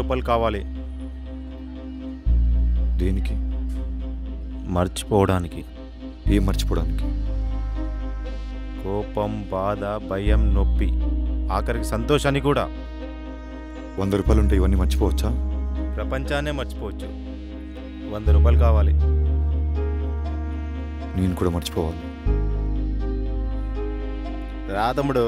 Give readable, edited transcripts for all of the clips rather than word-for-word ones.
రూపాయలు కావాలి. దేనికి? మర్చిపోవడానికి. ఏం మర్చిపోవడానికి? కోపం, బాధ, భయం, నొప్పి, ఆఖరికి సంతోషాన్ని కూడా. 100 రూపాయలు ఉంటే ఇవన్నీ మర్చిపోవచ్చా? ప్రపంచాన్నే మర్చిపోవచ్చు. 100 రూపాయలు కావాలి. నేను కూడా మర్చిపోవాలి. రా తమ్ముడు.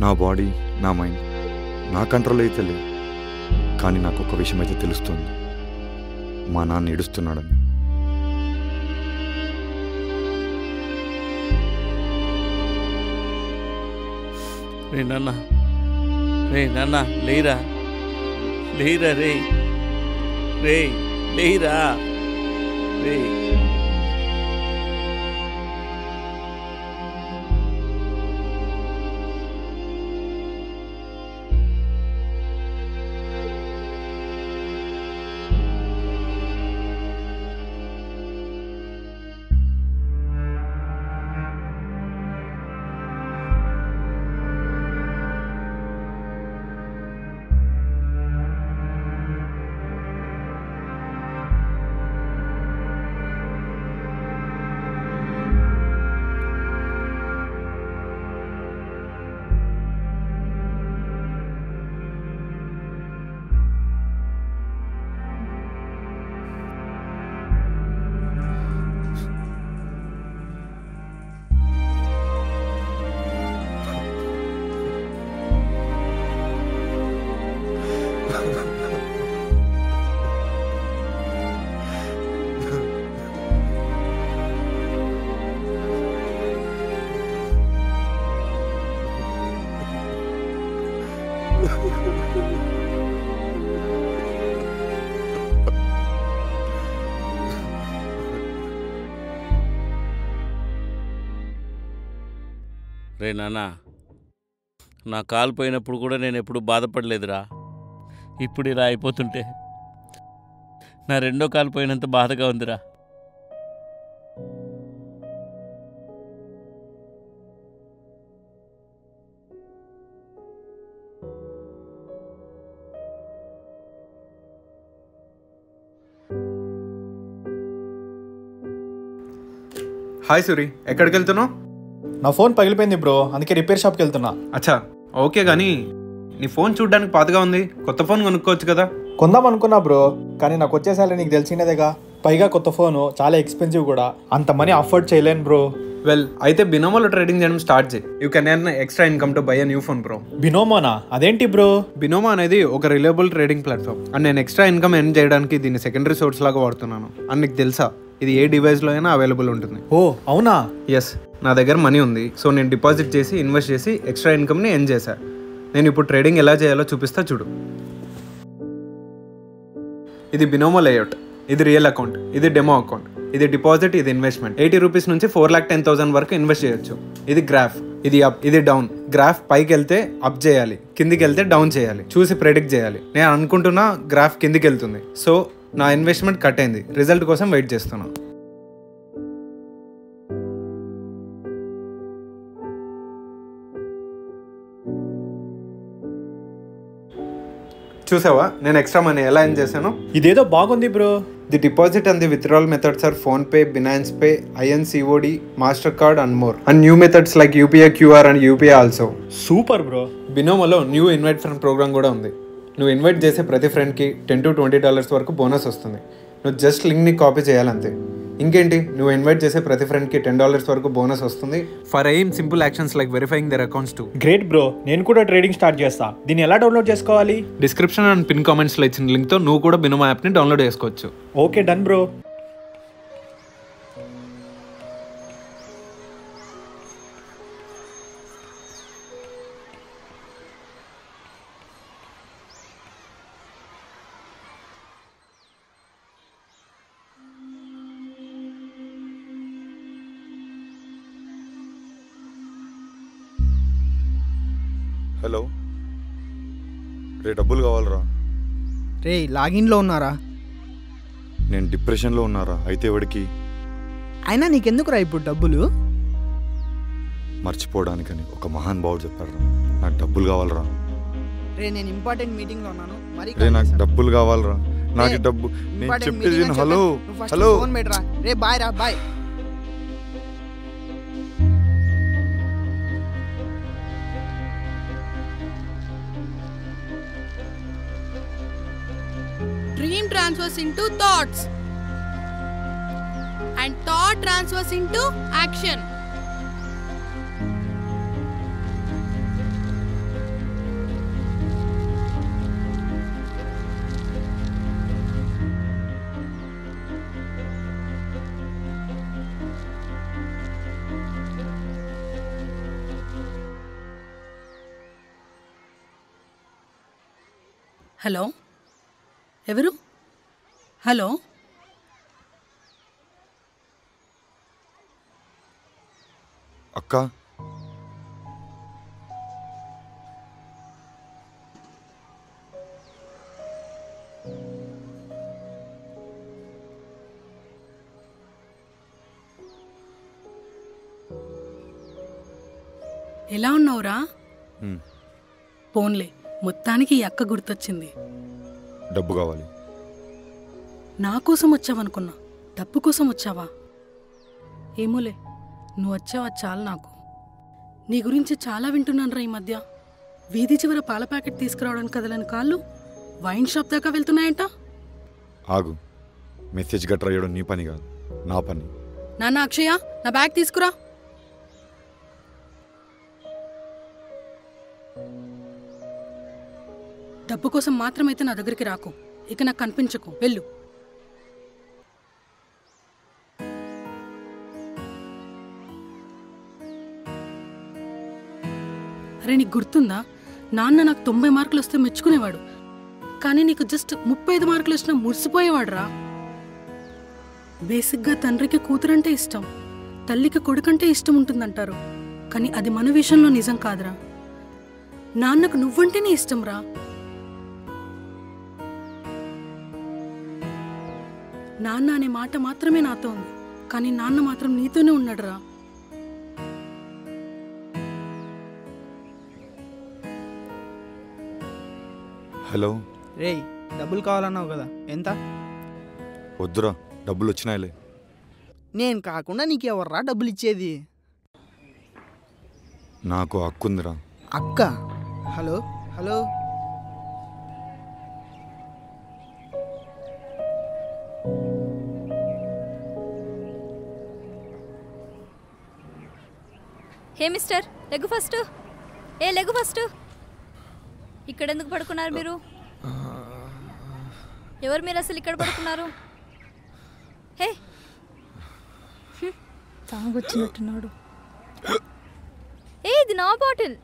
నా బాడీ, నా మైండ్ నా కంట్రోల్ అయితే లేదు. కానీ నాకు ఒక విషయం అయితే తెలుస్తుంది, మా నాన్న ఏడుస్తున్నాడని. రే నాన్న లేరా లేరా రే రే లేరా రే. రే నాన్న, నా కాలు పోయినప్పుడు కూడా నేను ఎప్పుడు బాధపడలేదురా. ఇప్పుడు ఇలా అయిపోతుంటే నా రెండో కాలు పోయినంత బాధగా ఉందిరా. హాయ్ సూరి, ఎక్కడికి వెళ్తున్నావు? నా ఫోన్ పగిలిపోయింది బ్రో, అందుకే రిపేర్ షాప్కి వెళ్తున్నా. అచ్చా ఓకే, కానీ నీ ఫోన్ చూడడానికి పాతగా ఉంది, కొత్త ఫోన్ కొనుక్కోవచ్చు కదా. కొందాం అనుకున్నా బ్రో, కానీ నాకు వచ్చే సాలరీ నీకు తెలిసినదేగా. పైగా కొత్త ఫోను చాలా ఎక్స్పెన్సివ్ కూడా, అంత మనీ అఫోర్డ్ చేయలేను బ్రో. వెల్, అయితే బినోమోలో ట్రేడింగ్ చేయడం స్టార్ట్ చేయి. You can earn extra income to buy a new phone bro. బినోమోనా? అదేంటి బ్రో? బినోమో అనేది ఒక రిలయబుల్ ట్రేడింగ్ ప్లాట్ఫామ్, అండ్ నేను ఎక్స్ట్రా ఇన్కమ్ ఎర్న్ చేయడానికి దీన్ని సెకండరీ సోర్స్ లాగా వాడుతున్నాను. అండ్ నీకు తెలుసా, ఇది ఏ డివైస్లో అయినా అవైలబుల్ ఉంటుంది. ఓ అవునా? ఎస్, నా దగ్గర మనీ ఉంది, సో నేను డిపాజిట్ చేసి ఇన్వెస్ట్ చేసి ఎక్స్ట్రా ఇన్కమ్ని ఎర్న్ చేశాను. నేను ఇప్పుడు ట్రేడింగ్ ఎలా చేయాలో చూపిస్తా చూడు. ఇది బినోమో లేఅవుట్, ఇది రియల్ అకౌంట్, ఇది డెమో అకౌంట్, ఇది డిపాజిట్, ఇది ఇన్వెస్ట్మెంట్. 80 రూపీస్ నుంచి 4,10,000 వరకు ఇన్వెస్ట్ చేయొచ్చు. ఇది గ్రాఫ్, ఇది అప్, ఇది డౌన్. గ్రాఫ్ పైకి వెళ్తే అప్ చేయాలి, కిందికి వెళ్తే డౌన్ చేయాలి, చూసి ప్రెడిక్ట్ చేయాలి. నేను అనుకుంటున్నా గ్రాఫ్ కిందికి వెళ్తుంది, సో నా ఇన్వెస్ట్మెంట్ కట్ అయింది. రిజల్ట్ కోసం వెయిట్ చేస్తున్నా. చూసావా నేను ఎక్స్ట్రా మనీ ఎలా ఏం చేశాను? ఇదేదో బాగుంది bro. The deposit and the withdrawal methods are PhonePe, Binance pay, INCOD, master card and more. And new methods like UPI QR and UPI also. Super bro. బినోమోలో న్యూ ఇన్వైట్ ఫ్రెండ్ ప్రోగ్రామ్ కూడా ఉంది. నువ్వు invite చేసే ప్రతి ఫ్రెండ్కి $10 to $20 వరకు bonus వస్తుంది. నువ్వు జస్ట్ లింక్ని కాపీ చేయాలంతే. ఇంకేంటి, నువ్వు ఇన్వైట్ చేసే ప్రతి ఫ్రెండ్కి $10 వరకు బోనస్ వస్తుంది. For aim simple actions like verifying their accounts too. Great bro, నేను కూడా ట్రేడింగ్ స్టార్ట్ చేస్తా. దీన్ని ఎలా డౌన్లోడ్ చేసుకోవాలి? డిస్క్రిప్షన్ అండ్ పిన్ కామెంట్స్లో ఇచ్చిన లింక్తో నువ్వు కూడా బినోమో యాప్ని డౌన్లోడ్ చేసుకోవచ్చు. Okay, done bro. హలో రే, డబ్బులు కావాలరా. రే లాగిన్లో ఉన్నారా? నేను డిప్రెషన్లో ఉన్నారా. అయితే ఎవడికి? అయినా నీకెందుకురా ఇప్పుడు డబ్బులు? మర్చిపోవడానికని ఒక మహాన్ భావుడు చెప్పారా. నాకు డబ్బులు కావాలరా. రే నేను ఇంపార్టెంట్ మీటింగ్లో ఉన్నాను. మరి రే నాకు డబ్బులు కావాలరా. నాకు డబ్బు నేను చెప్పేది. హలో హలో ఫోన్ పెట్టరా. రే బాయ్ రా, bye. Dream transfers into thoughts and thought transfers into action. Hello, ఎవరు? హలో, అక్క. ఎలా ఉన్నావురా? ఉమ్, ఫోన్లే, మొత్తానికి ఈ అక్క గుర్తొచ్చింది. డబ్బు కావాలి. నా కోసం వచ్చావనుకున్నా, డబ్బు కోసం వచ్చావా? ఏమోలే, నువ్వు వచ్చావా చాలు నాకు. నీ గురించి చాలా వింటున్నానురా ఈ మధ్య. వీధి చివర పాల ప్యాకెట్ తీసుకురావడానికి కదలని కాళ్ళు వైన్ షాప్ దాకా వెళ్తున్నాయంట. ఆగు, మెసేజ్ గట్రా రాయడం నీ పని కాదు, నా పని. నాన్న అక్షయ, నా బ్యాగ్ తీసుకురా. డబ్బు కోసం మాత్రమైతే నా దగ్గరికి రాకు, ఇక నాకు కనిపించకు, వెళ్ళు. అరే నీకు గుర్తుందా, నాన్న నాకు 90 మార్కులు వస్తే మెచ్చుకునేవాడు, కానీ నీకు జస్ట్ 35 మార్కులు వచ్చినా మురిసిపోయేవాడు రా. బేసిక్గా తండ్రికి కూతురంటే ఇష్టం, తల్లికి కొడుకంటే ఇష్టం ఉంటుందంటారు, కానీ అది మన విషయంలో నిజం కాదురా. నాన్నకు నువ్వంటేనే ఇష్టం రా. నాన్న అనే మాట మాత్రమే నాతో ఉంది, కానీ నాన్న మాత్రం నీతోనే ఉన్నాడు రా. హలో. రేయ్ డబ్బులు కావాలన్నావు కదా, ఎంత? వద్దురా, డబ్బులు వచ్చినాయిలే. నేను కాకుండా నీకెవర్రా డబ్బులు ఇచ్చేది? నాకు హక్కుందిరా. అక్క. Hello hello. Hey mister, leg first. Leg first. ఇక్కడ ఎందుకు పడుకున్నారు మీరు? ఎవరు మీరు అసలు ఇక్కడ పడుకున్నారు? హే, తాగొచ్చినట్టున్నాడు. ఇది నా బాటిల్.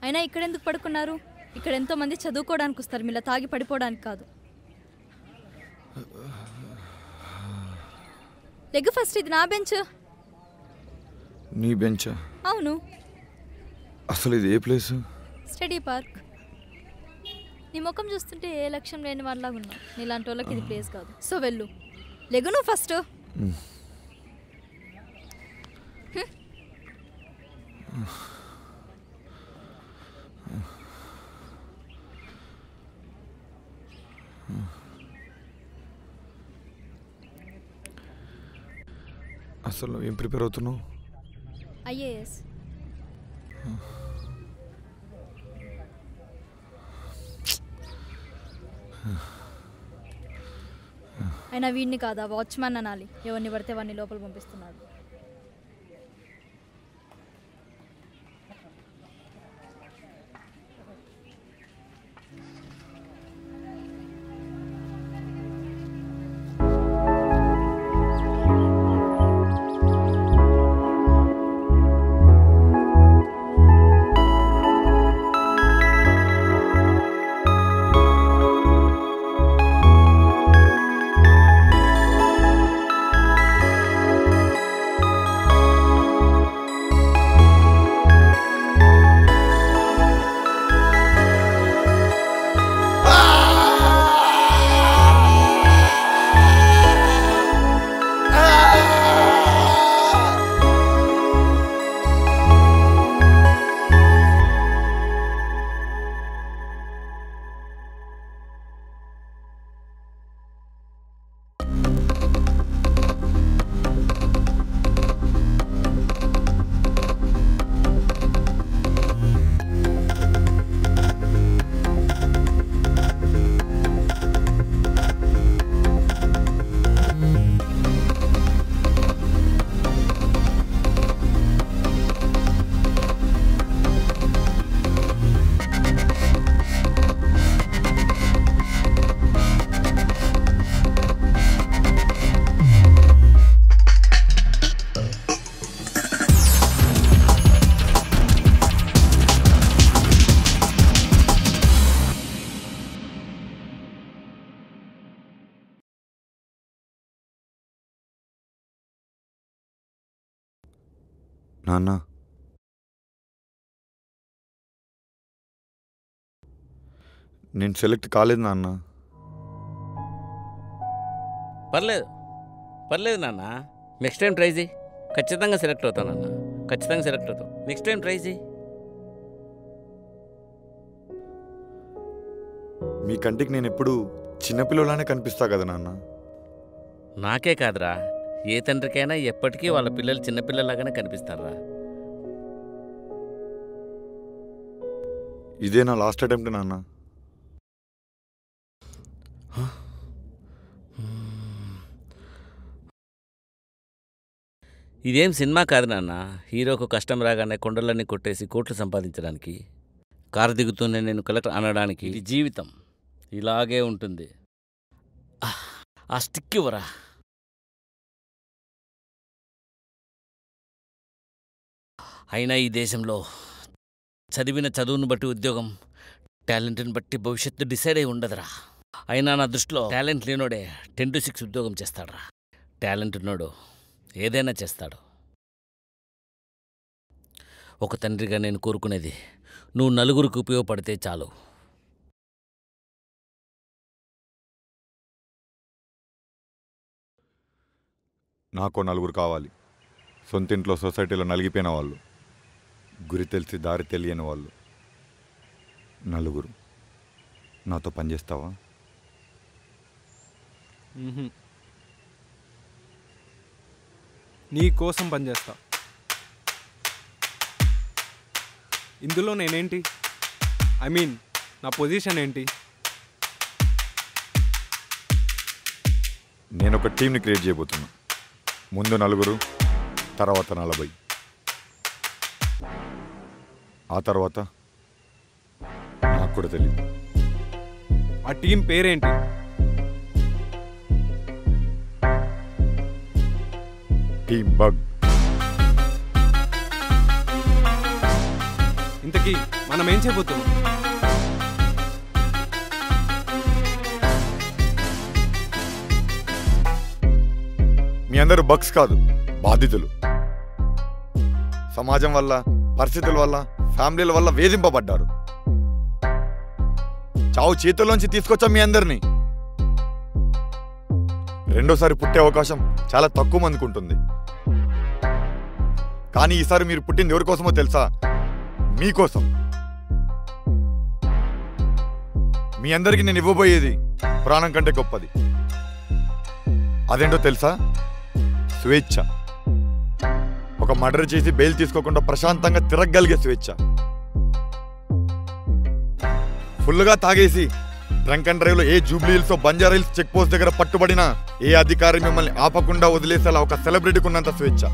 అయినా ఇక్కడ ఎందుకు పడుకున్నారు? ఇక్కడ ఎంతో మంది చదువుకోవడానికి వస్తారు, మీలా తాగి పడిపోవడానికి కాదు. లెగ్గు ఫస్ట్, ఇది నా బెంచ్. నీ బెంచా? అవును. అసలు ఇది ఏ ప్లేస్? Study park. నీ ముఖం చూస్తుంటే ఏ లక్ష్యం లేని వాళ్ళలాగా ఉన్నావు. నీలాంటి వాళ్ళకి ఇది ప్లేస్ కాదు. సో వెళ్ళు. లెగు నువ్వు ఫస్ట్. అసలు ఏం ప్రిపేర్ అవుతున్నావు? ఐఏఎస్. అయినా వీడిని కాదా వాచ్మ్యాన్ అనాలి. ఎవరిని పడితే వాడిని లోపల పంపిస్తున్నాడు. నాన్న, నేను సెలెక్ట్ కాలేదు నాన్న. పర్లేదు నాన్న. నెక్స్ట్ టైం ట్రై చేయి. ఖచ్చితంగా సెలెక్ట్ అవుతావు నాన్న. ఖచ్చితంగా సెలెక్ట్ అవుతావు. నెక్స్ట్ టైం ట్రై చేయి. మీ కంటికి నేను ఎప్పుడు చిన్నపిల్లలానే కనిపిస్తా కదా నాన్న. నాకే కాదురా, ఏ తండ్రికైనా ఎప్పటికీ వాళ్ళ పిల్లలు చిన్నపిల్లలాగానే కనిపిస్తారా. ఇదే నా లాస్ట్ అటెంప్ట్ నాన్న. ఇదేం సినిమా కాదు నాన్న. హీరోకు కష్టం రాగానే కొండలన్నీ కొట్టేసి కోట్లు సంపాదించడానికి, కారు దిగుతూనే నేను కలెక్టర్ అనడానికి. ఇది జీవితం ఇలాగే ఉంటుంది. ఆ స్టిక్ ఇవ్వరా. అయినా ఈ దేశంలో చదివిన చదువును బట్టి ఉద్యోగం, టాలెంట్ని బట్టి భవిష్యత్తు డిసైడ్ అయి ఉండదురా. అయినా నా దృష్టిలో టాలెంట్ లేనోడే 10 to 6 ఉద్యోగం చేస్తాడురా. టాలెంట్ ఉన్నోడు ఏదైనా చేస్తాడు. ఒక తండ్రిగా నేను కోరుకునేది నువ్వు నలుగురికి ఉపయోగపడితే చాలు. నాకు నలుగురు కావాలి. సొంతింట్లో సొసైటీలో నలిగిపోయిన వాళ్ళు, గురి తెలిసి దారి తెలియని వాళ్ళు. నలుగురు. నాతో పనిచేస్తావా? నీ కోసం పనిచేస్తా. ఇందులో నేనేంటి? ఐ మీన్ నా పొజిషన్ ఏంటి? నేను ఒక టీంని క్రియేట్ చేయబోతున్నా. ముందు 4, తర్వాత 40. ఆ తర్వాత నాకు కూడా తెలియదు. ఆ టీం పేరేంటి? Team bug. ఇంతకీ మనం ఏం చేయబోతున్నాం? మీ అందరూ బగ్స్ కాదు, బాధితులు. సమాజం వల్ల, పరిస్థితుల వల్ల, ఫ్యామిలీల వల్ల వేధింపబడ్డారు. చావు చేతుల్లోంచి తీసుకొచ్చాం మీ అందరినీ. రెండోసారి పుట్టే అవకాశం చాలా తక్కువ మందికి ఉంటుంది. కానీ ఈసారి మీరు పుట్టింది ఎవరి కోసమో తెలుసా? మీకోసం. మీ అందరికీ నేను ఇవ్వబోయేది ప్రాణం కంటే గొప్పది. అదేంటో తెలుసా? స్వేచ్ఛ. ఒక మర్డర్ చేసి బెయిల్ తీసుకోకుండా ప్రశాంతంగా తిరగగలిగే స్వేచ్ఛ. ఫుల్గా తాగేసి డ్రంక్ అండ్ డ్రైవ్ లో ఏ జూబ్లీ హిల్స్ బంజారా హిల్స్ చెక్ పోస్ట్ దగ్గర పట్టుబడినా ఏ అధికారి మిమ్మల్ని ఆపకుండా వదిలేసేలా ఒక సెలబ్రిటీకి ఉన్నంత స్వేచ్ఛ.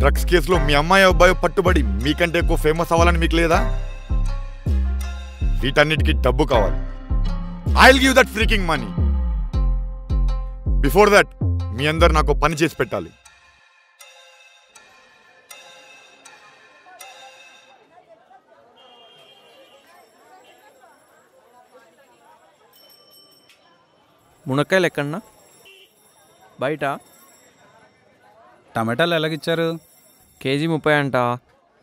డ్రగ్స్ కేసులో మీ అమ్మాయి అబ్బాయి పట్టుబడి మీకంటే ఎక్కువ ఫేమస్ అవ్వాలని మీకు లేదా? వీటన్నిటికీ డబ్బు కావాలి. I'll give that freaking money. Before that మీ అందరు నాకు పని చేసి పెట్టాలి. మునక్కాయలు ఎక్కడన్నా? బయట. టమాటాలు ఎలాగిచ్చారు? కేజీ 30 అంట.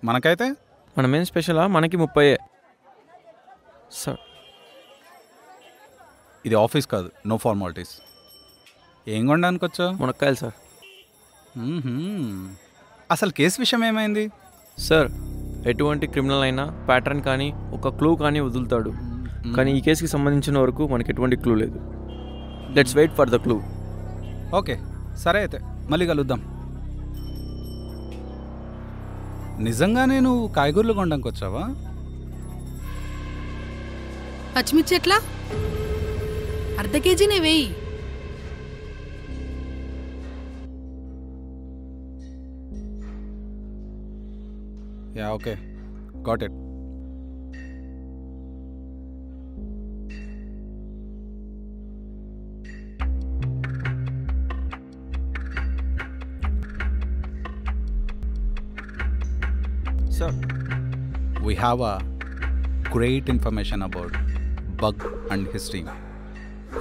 మనకైతే మనమేం స్పెషలా? మనకి 30 సార్. ఇది ఆఫీస్ కాదు, నో ఫార్మాలిటీస్. ఏం కొనడానికి వచ్చావు? మునక్కాయలు సార్. అసలు కేసు విషయం ఏమైంది? సార్, ఎటువంటి క్రిమినల్ అయినా ప్యాటర్న్ కానీ ఒక క్లూ కానీ వదులుతాడు. కానీ ఈ కేసుకి సంబంధించిన వరకు మనకి ఎటువంటి క్లూ లేదు. Let's wait for the clue. Okay, సరే అయితే మళ్ళీ కలుద్దాం. నిజంగానే నువ్వు కాయగూరలు కొనడానికి వచ్చావా? పచ్చిమిర్చి ఎట్లా? అర్ధ కేజీనే వేయి. Yeah, okay, got it. Sir, we have a great information about Bug and his team.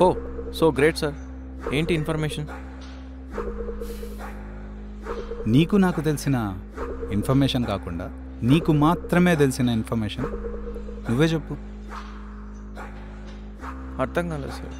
Oh, so great, sir. ఏంటి ఇన్ఫర్మేషన్? నీకు నాకు తెలిసిన ఇన్ఫర్మేషన్ కాకుండా నీకు మాత్రమే తెలిసిన ఇన్ఫర్మేషన్ నువ్వే చెప్పు. అర్థం కాలేదు సార్.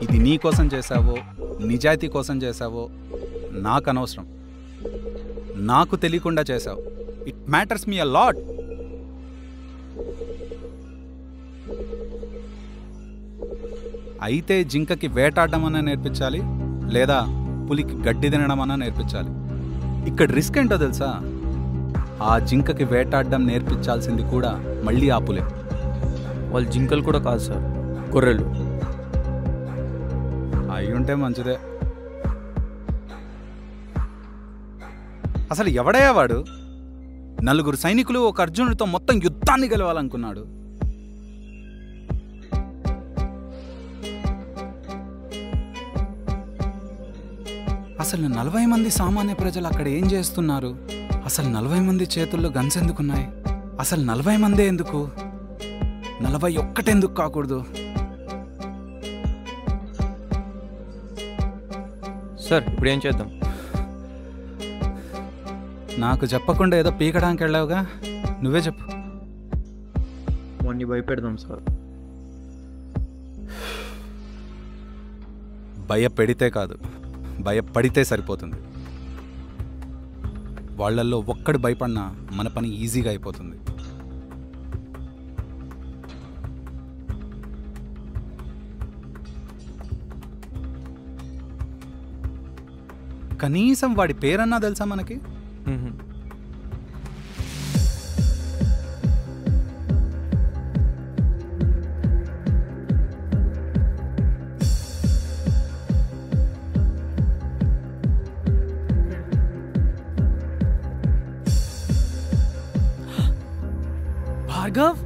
ఇది నీ కోసం చేసావో నిజాయితీ కోసం చేసావో నాకు అనవసరం. నాకు తెలియకుండా చేసావు. It matters me a lot. అయితే జింకకి వేటాడడం అన్నా నేర్పించాలి, లేదా పులికి గడ్డి తినడం అన్నా నేర్పించాలి. ఇక్కడ రిస్క్ ఏంటో తెలుసా? ఆ జింకకి వేటాడడం నేర్పించాల్సింది కూడా మళ్ళీ ఆ పులే. వాళ్ళు జింకలు కూడా కాదు సార్, గొర్రెలు. అయ్యుంటే మంచిదే. అసలు ఎవడయ్యా వాడు? 4 సైనికులు ఒక అర్జునుడితో మొత్తం యుద్ధాన్ని గెలవాలనుకున్నాడు. అసలు 40 మంది సామాన్య ప్రజలు అక్కడ ఏం చేస్తున్నారు? అసలు 40 మంది చేతుల్లో గన్స్ ఎందుకున్నాయి? అసలు 40 మందే ఎందుకు? 41 ఎందుకు కాకూడదు? సార్, ఇప్పుడు ఏం చేద్దాం? నాకు చెప్పకుండా ఏదో పీకడానికి వెళ్ళావుగా, నువ్వే చెప్పు. వాడిని భయపెడదాం సార్. భయపెడితే కాదు, భయపడితే సరిపోతుంది. వాళ్ళల్లో ఒక్కడు భయపడినా మన పని ఈజీగా అయిపోతుంది. కనీసం వాడి పేరన్నా తెలుసా మనకి? భార్గవ్,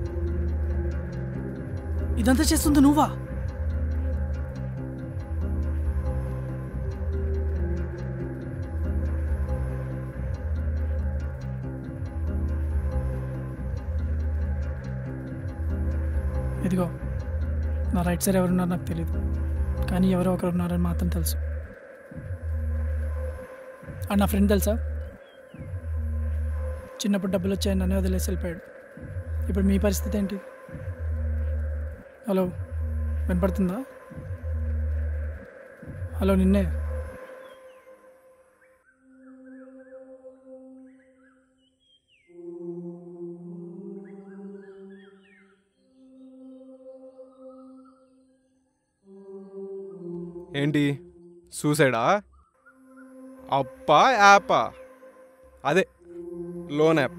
ఇదంతా చేస్తుంది నువ్వా? ఇదిగో నా రైట్ సైడ్ ఎవరున్నారో నాకు తెలియదు, కానీ ఎవరో ఒకరు ఉన్నారని మాత్రం తెలుసు. అండ్ నా ఫ్రెండ్ తెలుసా, చిన్నప్పుడు డబ్బులు వచ్చాయని నన్ను వదిలేసి వెళ్ళిపోయాడు. ఇప్పుడు మీ పరిస్థితి ఏంటి? హలో, వినపడుతుందా? హలో, నిన్నే. ఏంటి సూసైడా? అప్పా యాపా? అదే లోన్ యాప్.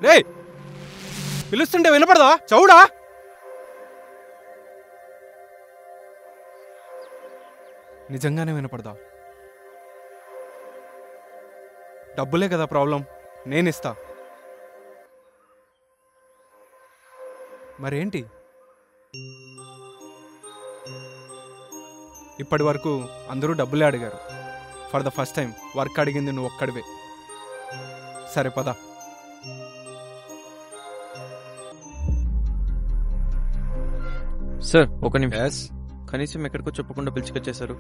రే, పిలుస్తుంటే వినపడదా? చౌడా, నిజంగానే వినపడదా? డబ్బులే కదా ప్రాబ్లం, నేనిస్తా. మరేంటి? ఇప్పటి వరకు అందరూ డబ్బులే అడిగారు. For the first time work అడిగింది నువ్వు ఒక్కడివే. సరే పద. సార్ ఒక నిమిషం. కనీసం ఎక్కడికో చెప్పకుండా పిలుచుకొచ్చేసారు.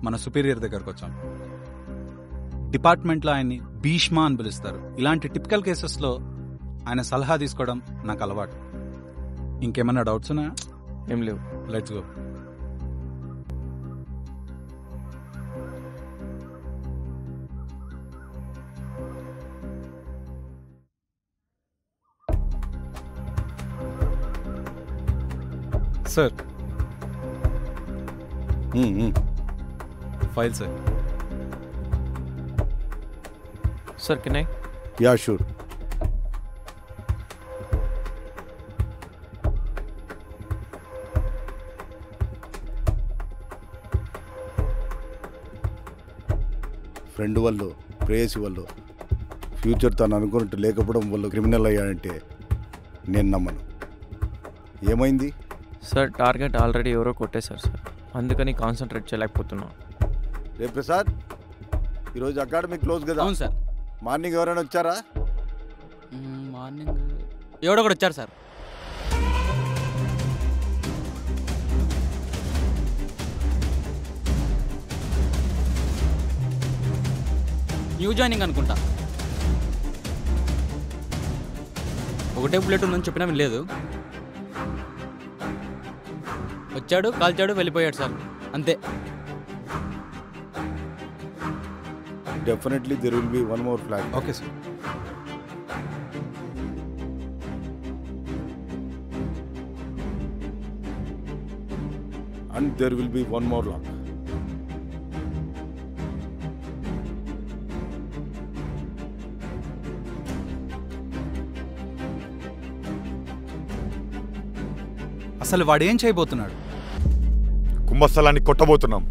మన సుపీరియర్ దగ్గరకు వచ్చాం. డిపార్ట్మెంట్లో ఆయన్ని భీష్మ అని పిలుస్తారు. ఇలాంటి టిపికల్ కేసెస్లో ఆయన సలహా తీసుకోవడం నాకు అలవాటు. ఇంకేమన్నా డౌట్స్ ఉన్నాయా? ఏం లేవు. Let's go. Sir, file sir. Sir can I? Yeah sure. Friend వాళ్ళు, ప్రేయసి వాళ్ళు ఫ్యూచర్ తను అనుకున్నట్టు లేకపోవడం వల్ల క్రిమినల్ అయ్యాడంటే నేను నమ్మను. ఏమైంది? సార్ టార్గెట్ ఆల్రెడీ ఎవరో కొట్టేశారు సార్, అందుకని కాన్సన్ట్రేట్ చేయలేకపోతున్నా. రే ప్రసాద్, ఈరోజు అకాడమీ క్లోజ్ కదా? అవును సార్. మార్నింగ్ ఎవరైనా వచ్చారా? మార్నింగ్ ఎవడో కూడా వచ్చారు సార్. న్యూ జాయినింగ్ అనుకుంటా. ఒకటే బుల్లెట్ ఉందని చెప్పినా లేదు. వచ్చాడు, కాల్చాడు, వెళ్ళిపోయాడు సార్, అంతే. Definitely there will be one more flag. Okay sir. And there will be one more lock. అసలు వాడు ఏం చేయబోతున్నాడు? కుంభస్థలాన్ని కొట్టబోతున్నాం.